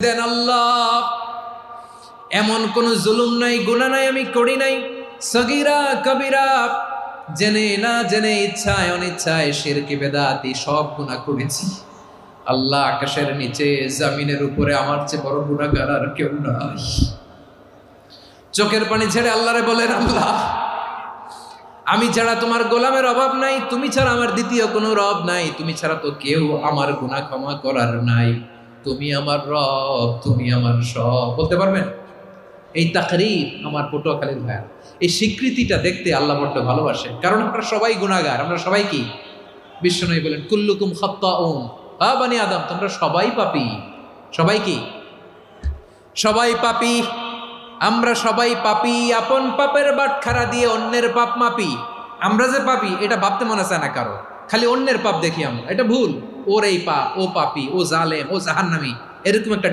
দেন আল্লাহ। এমন কোন জুলুম নাই, গুনাহ নাই আমি করি নাই, সগীরা কবিরা, জেনে না জেনে, ইচ্ছায় অনিচ্ছায়, শিরকি বেদাতি সব গুনাহ করেছি। আল্লাহ, আকাশের নিচে জমিনের উপরে আমার চেয়ে বড় গুনাহগার আর কেউ নাই। চোখের পানি ছেড়ে আল্লাহরে বলেন, আল্লাহ আমি ছাড়া তোমার গোলামের অভাব নাই, তুমি ছাড়া আমার দ্বিতীয় কোনো রব নাই, তুমি ছাড়া তো কেউ আমার গুনাহ ক্ষমা করার নাই, তুমি আমার রব, তুমি আমার সব। বলতে পারবেন? এই তাকরীর আমার পটুয়াখালীর ভাইয়া, এই স্বীকৃতিটা দেখতে আল্লাহ বড্ড ভালোবাসে, কারণ আমরা সবাই গুনাহগার। আমরা সবাই কি? বিশ্বনবী বলেন, কুল্লুকুম খাত্তাউন, বানি আদম, তোমরা সবাই পাপী। সবাই কি? সবাই পাপী। আমরা সবাই পাপী। আপন পাপের বাটখারা দিয়ে অন্যের পাপ মাপি। আমরা যে পাপী এটা ভাবতে মনে চায় না কারো, খালি অন্যের পাপ দেখি আমরা, এটা ভুল। ওর এই পাপ, ও পাপী, ও জালেম, ও জাহান্নামী, এরকম একটা